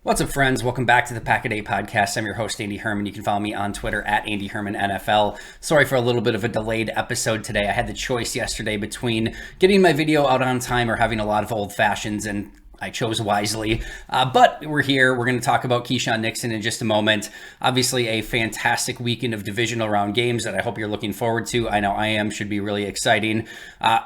What's up, friends? Welcome back to the Pack a Day podcast. I'm your host, Andy Herman. You can follow me on Twitter at Andy Herman NFL. Sorry for a little bit of a delayed episode today. I had the choice yesterday between getting my video out on time or having a lot of old fashions, and I chose wisely, but we're here. We're going to talk about Keisean Nixon in just a moment. Obviously, a fantastic weekend of divisional round games that I hope you're looking forward to. I know I am. Should be really exciting.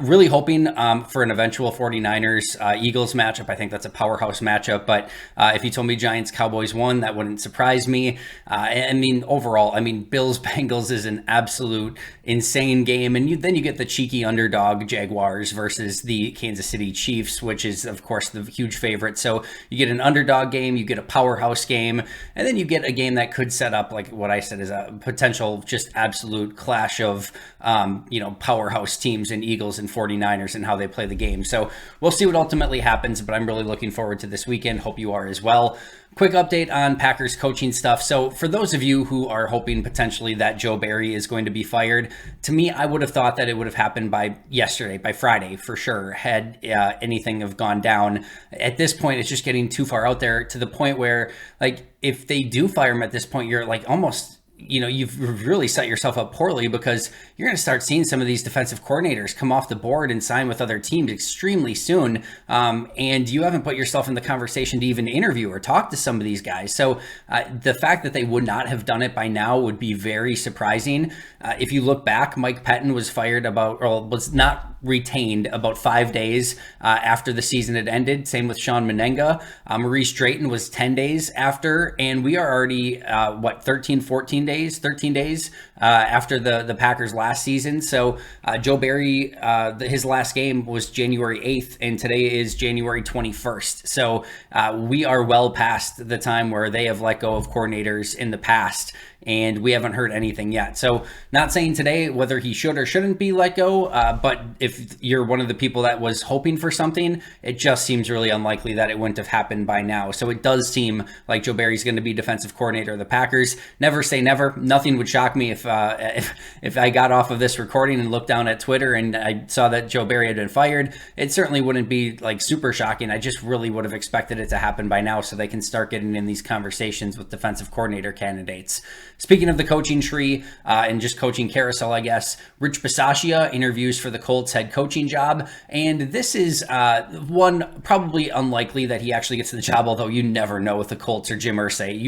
Really hoping for an eventual 49ers-Eagles matchup. I think that's a powerhouse matchup, but if you told me Giants-Cowboys won, that wouldn't surprise me. Overall, Bills-Bengals is an absolute insane game, and then you get the cheeky underdog Jaguars versus the Kansas City Chiefs, which is, of course, the huge favorite. So you get an underdog game, you get a powerhouse game, and then you get a game that could set up, like what I said, is a potential just absolute clash of powerhouse teams and Eagles and 49ers and how they play the game. So we'll see what ultimately happens, but I'm really looking forward to this weekend. Hope you are as well. Quick update on Packers coaching stuff. So for those of you who are hoping potentially that Joe Barry is going to be fired, to me, I would have thought that it would have happened by yesterday, by Friday for sure, had anything have gone down. At this point, it's just getting too far out there to the point where, like, if they do fire him at this point, you're like almost, you've really set yourself up poorly, because you're going to start seeing some of these defensive coordinators come off the board and sign with other teams extremely soon. And you haven't put yourself in the conversation to even interview or talk to some of these guys. So the fact that they would not have done it by now would be very surprising. If you look back, Mike Pettin was fired was not retained about 5 days after the season had ended. Same with Sean Menenga. Maurice Drayton was 10 days after, and we are already 13 days after the Packers last season. So Joe Barry, his last game was January 8th, and today is January 21st. So we are well past the time where they have let go of coordinators in the past, and we haven't heard anything yet. So not saying today whether he should or shouldn't be let go, but if you're one of the people that was hoping for something, it just seems really unlikely that it wouldn't have happened by now. So it does seem like Joe Barry's going to be defensive coordinator of the Packers. Never say never. Nothing would shock me if I got off of this recording and looked down at Twitter and I saw that Joe Barry had been fired. It certainly wouldn't be like super shocking. I just really would have expected it to happen by now so they can start getting in these conversations with defensive coordinator candidates. Speaking of the coaching tree and just coaching carousel, I guess, Rich Bisaccia interviews for the Colts head coaching job. And this is one probably unlikely that he actually gets the job, although you never know with the Colts or Jim Irsay.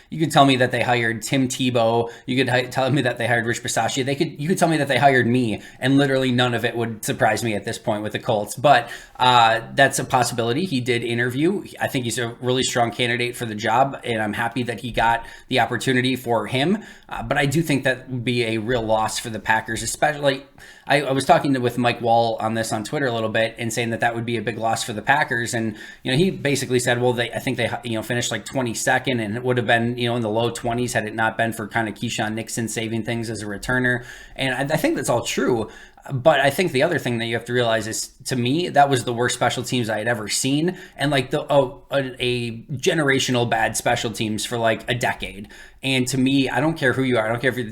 You could tell me that they hired Tim Tebow. You could tell me that they hired Rich Bisaccia. You could tell me that they hired me, and literally none of it would surprise me at this point with the Colts. But that's a possibility. He did interview. I think he's a really strong candidate for the job, and I'm happy that he got the opportunity for him. But I do think that would be a real loss for the Packers, especially. I was talking with Mike Wall on this on Twitter a little bit and saying that would be a big loss for the Packers. And, he basically said, well, I think they finished like 22nd, and it would have been, in the low 20s had it not been for kind of Keisean Nixon saving things as a returner. And I think that's all true. But I think the other thing that you have to realize is, to me, that was the worst special teams I had ever seen. And like a generational bad special teams for like a decade. And to me, I don't care who you are. I don't care if you're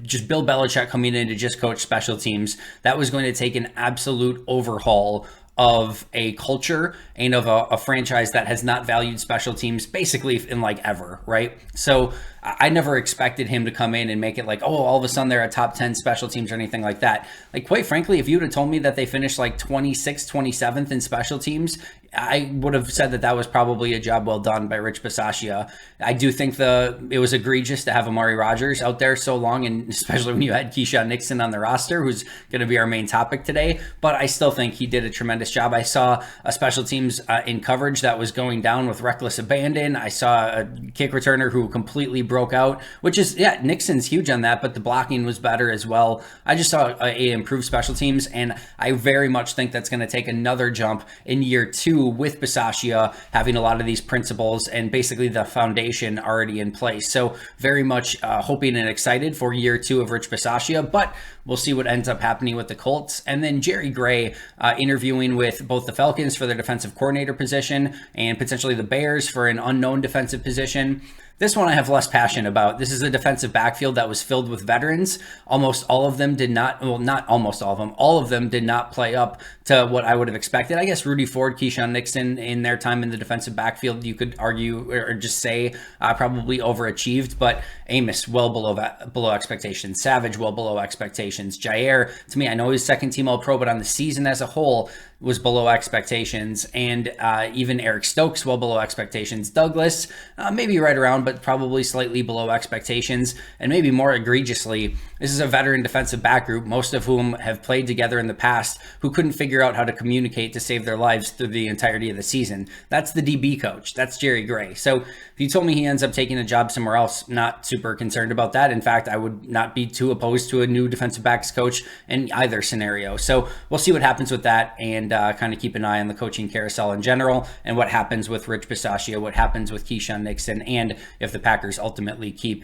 just Bill Belichick coming in to just coach special teams. That was going to take an absolute overhaul of a culture and of a franchise that has not valued special teams basically in like ever, right? So I never expected him to come in and make it like, oh, all of a sudden they're a top 10 special teams or anything like that. Like, quite frankly, if you would have told me that they finished like 26th, 27th in special teams, I would have said that was probably a job well done by Rich Bisaccia. I do think it was egregious to have Amari Rodgers out there so long, and especially when you had Keisean Nixon on the roster, who's going to be our main topic today. But I still think he did a tremendous job. I saw a special teams in coverage that was going down with reckless abandon. I saw a kick returner who completely broke out, which is, Nixon's huge on that, but the blocking was better as well. I just saw a improved special teams, and I very much think that's going to take another jump in year two with Bisaccia having a lot of these principles and basically the foundation already in place. So very much hoping and excited for year two of Rich Bisaccia, but we'll see what ends up happening with the Colts. And then Jerry Gray interviewing with both the Falcons for their defensive coordinator position and potentially the Bears for an unknown defensive position. This one I have less passion about. This is a defensive backfield that was filled with veterans. Almost all of them did not, well, not almost all of them, all of them did not play up to what I would have expected. I guess Rudy Ford, Keisean Nixon in their time in the defensive backfield, you could argue or just say probably overachieved, but Amos well below expectations. Savage well below expectations. Jair, to me, I know he's second team All-Pro, but on the season as a whole was below expectations, and even Eric Stokes well below expectations. Douglas, maybe right around, but probably slightly below expectations, and maybe more egregiously, this is a veteran defensive back group, most of whom have played together in the past, who couldn't figure out how to communicate to save their lives through the entirety of the season. That's the DB coach. That's Jerry Gray. So if you told me he ends up taking a job somewhere else, not super concerned about that. In fact, I would not be too opposed to a new defensive backs coach in either scenario. So we'll see what happens with that, and kind of keep an eye on the coaching carousel in general and what happens with Rich Bisaccia, what happens with Keisean Nixon, and if the Packers ultimately keep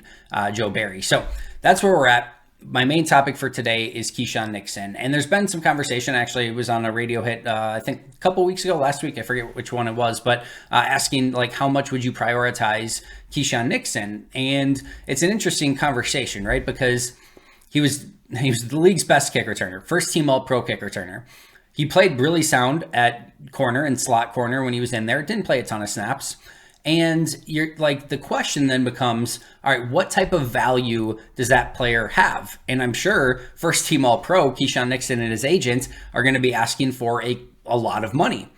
Joe Barry. So that's where we're at. My main topic for today is Keisean Nixon, and there's been some conversation. Actually, it was on a radio hit I think a couple weeks ago, last week, I forget which one it was, but asking like how much would you prioritize Keisean Nixon? And it's an interesting conversation, right? Because he was the league's best kick returner, first team All-Pro kick returner. He played really sound at corner and slot corner when he was in there. Didn't play a ton of snaps. And you're like, the question then becomes, all right, what type of value does that player have? And I'm sure first team All-Pro, Keisean Nixon and his agent are going to be asking for a lot of money.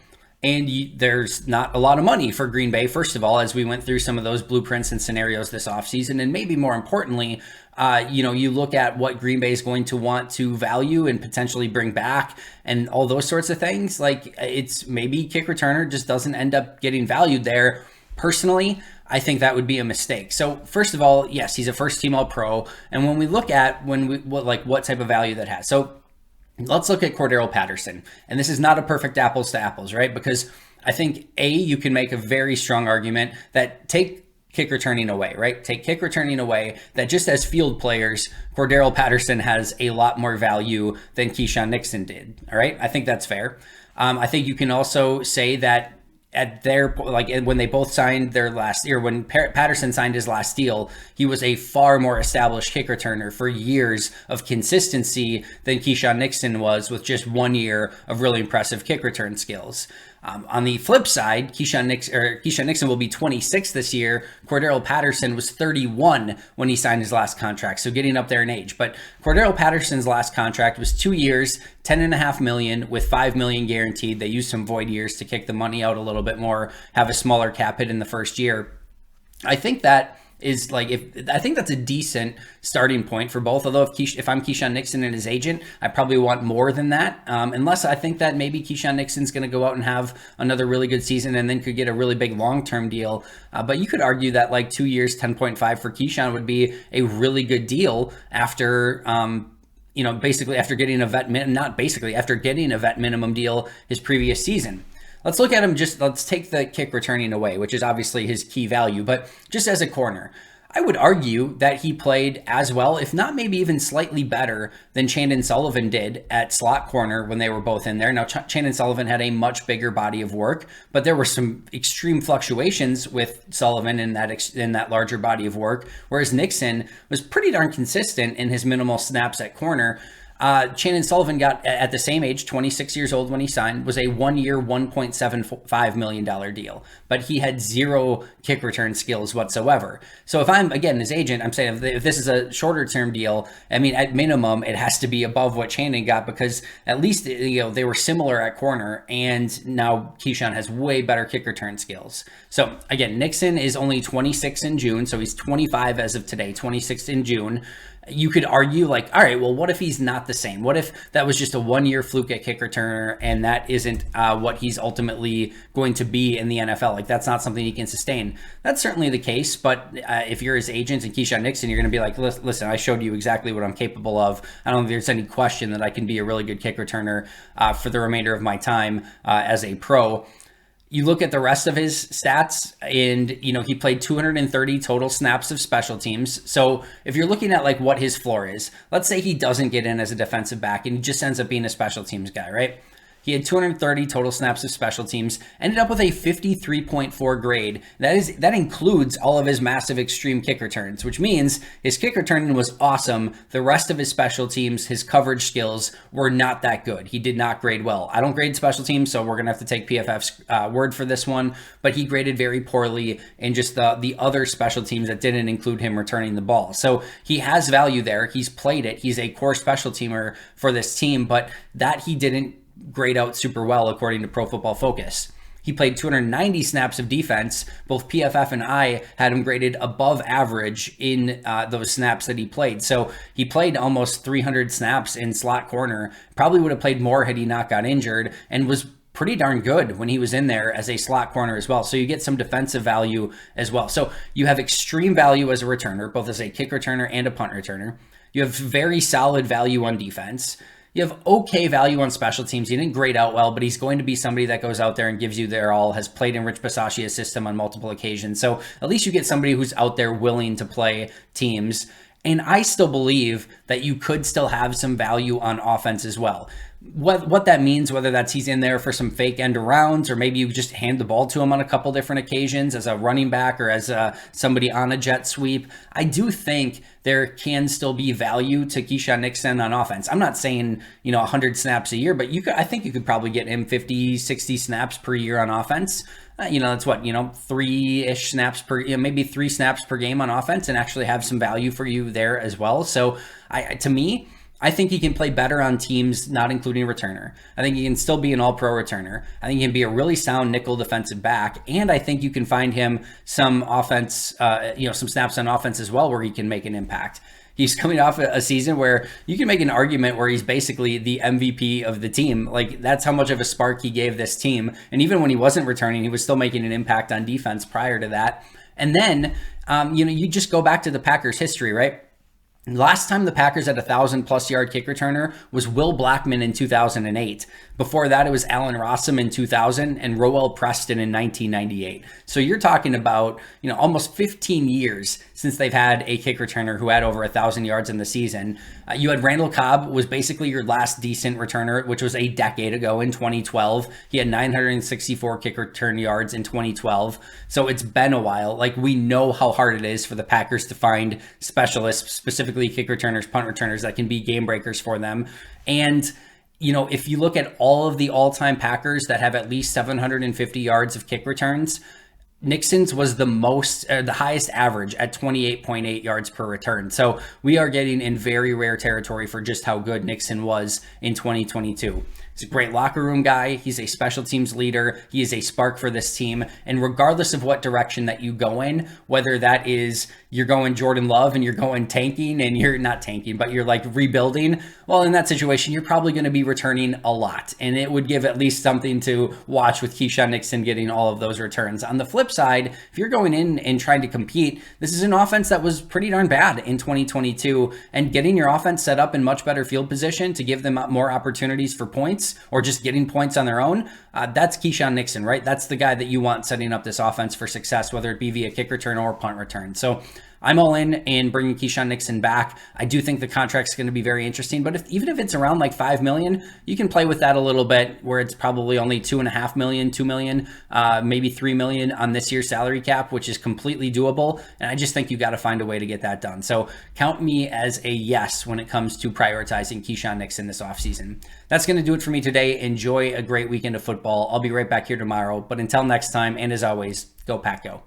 And there's not a lot of money for Green Bay, first of all, as we went through some of those blueprints and scenarios this offseason. And maybe more importantly, you look at what Green Bay is going to want to value and potentially bring back and all those sorts of things. Like, it's maybe kick returner just doesn't end up getting valued there. Personally, I think that would be a mistake. So first of all, yes, he's a first team All-Pro. And when we look at what type of value that has. So let's look at Cordero Patterson. And this is not a perfect apples to apples, right? Because I think you can make a very strong argument that take kick returning away, right? Take kick returning away, that just as field players, Cordero Patterson has a lot more value than Keisean Nixon did. All right. I think that's fair. I think you can also say that at their, like when they both signed their last year, when Patterson signed his last deal, he was a far more established kick returner for years of consistency than Keisean Nixon was with just 1 year of really impressive kick return skills. On the flip side, Keisean Nixon will be 26 this year. Cordero Patterson was 31 when he signed his last contract, so getting up there in age. But Cordero Patterson's last contract was 2 years, $10.5 million with $5 million guaranteed. They used some void years to kick the money out a little bit more, have a smaller cap hit in the first year. I think that is like, I think that's a decent starting point for both. Although if I'm Keisean Nixon and his agent, I probably want more than that. Unless I think that maybe Keisean Nixon's going to go out and have another really good season and then could get a really big long-term deal. But you could argue that like 2 years, 10.5 for Keisean would be a really good deal after, basically after getting a after getting a vet minimum deal his previous season. Let's look at him, let's take the kick returning away, which is obviously his key value, but just as a corner, I would argue that he played as well, if not maybe even slightly better than Chandon Sullivan did at slot corner when they were both in there. Now, Chandon Sullivan had a much bigger body of work, but there were some extreme fluctuations with Sullivan in that larger body of work, whereas Nixon was pretty darn consistent in his minimal snaps at corner. Chandon Sullivan got, at the same age, 26 years old when he signed, was a 1 year, $1.75 million deal, but he had zero kick return skills whatsoever. So if I'm, again, his agent, I'm saying if this is a shorter term deal, I mean, at minimum, it has to be above what Chandon got, because at least, they were similar at corner, and now Keisean has way better kick return skills. So again, Nixon is only 26 in June, so he's 25 as of today, 26 in June. You could argue like, all right, well, what if he's not the same? What if that was just a 1 year fluke at kick returner and that isn't what he's ultimately going to be in the NFL? Like, that's not something he can sustain. That's certainly the case. But if you're his agent and Keisean Nixon, you're going to be like, listen, I showed you exactly what I'm capable of. I don't think there's any question that I can be a really good kick returner for the remainder of my time as a pro. You look at the rest of his stats and, he played 230 total snaps of special teams. So if you're looking at like what his floor is, let's say he doesn't get in as a defensive back and he just ends up being a special teams guy, right? He had 230 total snaps of special teams, ended up with a 53.4 grade. That includes all of his massive extreme kick returns, which means his kick return was awesome. The rest of his special teams, his coverage skills were not that good. He did not grade well. I don't grade special teams, so we're going to have to take PFF's word for this one, but he graded very poorly in just the other special teams that didn't include him returning the ball. So he has value there. He's played it. He's a core special teamer for this team, but that he didn't grade out super well according to Pro Football Focus. He played 290 snaps of defense. Both PFF and I had him graded above average in those snaps that he played. So he played almost 300 snaps in slot corner. Probably would have played more had he not got injured, and was pretty darn good when he was in there as a slot corner as well. So you get some defensive value as well. So you have extreme value as a returner, both as a kick returner and a punt returner. You have very solid value on defense. You have okay value on special teams. He didn't grade out well, but he's going to be somebody that goes out there and gives you their all, has played in Rich Bisaccia's system on multiple occasions. So at least you get somebody who's out there willing to play teams. And I still believe that you could still have some value on offense as well. What that means, whether that's he's in there for some fake end arounds, or maybe you just hand the ball to him on a couple different occasions as a running back or as somebody on a jet sweep. I do think there can still be value to Keisean Nixon on offense. I'm not saying, 100 snaps a year, but I think you could probably get him 50, 60 snaps per year on offense. That's what, 3-ish snaps per, maybe 3 snaps per game on offense, and actually have some value for you there as well. So to me, I think he can play better on teams not including returner. I think he can still be an all-pro returner. I think he can be a really sound nickel defensive back. And I think you can find him some offense, some snaps on offense as well where he can make an impact. He's coming off a season where you can make an argument where he's basically the MVP of the team. Like, that's how much of a spark he gave this team. And even when he wasn't returning, he was still making an impact on defense prior to that. And then, you just go back to the Packers' history, right? Last time the Packers had a 1,000+ yard kick returner was Will Blackman in 2008. Before that, it was Allen Rossum in 2000 and Roel Preston in 1998. So you're talking about, almost 15 years since they've had a kick returner who had over 1,000 yards in the season. You had Randall Cobb was basically your last decent returner, which was a decade ago in 2012. He had 964 kick return yards in 2012. So it's been a while. Like, we know how hard it is for the Packers to find specialists, specifically kick returners, punt returners, that can be game breakers for them. And if you look at all of the all-time Packers that have at least 750 yards of kick returns, Nixon's was the highest average at 28.8 yards per return. So we are getting in very rare territory for just how good Nixon was in 2022. He's a great locker room guy. He's a special teams leader. He is a spark for this team. And regardless of what direction that you go in, whether that is you're going Jordan Love and you're going tanking, and you're not tanking, but you're like rebuilding, well, in that situation, you're probably going to be returning a lot. And it would give at least something to watch with Keyshawn Nixon getting all of those returns. On the flip side, if you're going in and trying to compete, this is an offense that was pretty darn bad in 2022, and getting your offense set up in much better field position to give them more opportunities for points or just getting points on their own, that's Keyshawn Nixon, right? That's the guy that you want setting up this offense for success, whether it be via kick return or punt return. So I'm all in bringing Keyshawn Nixon back. I do think the contract's going to be very interesting, but even if it's around like $5 million, you can play with that a little bit, where it's probably only $2.5 million, $2 million, maybe $3 million on this year's salary cap, which is completely doable. And I just think you got to find a way to get that done. So count me as a yes when it comes to prioritizing Keyshawn Nixon this offseason. That's going to do it for me today. Enjoy a great weekend of football. I'll be right back here tomorrow. But until next time, and as always, go Pack Go.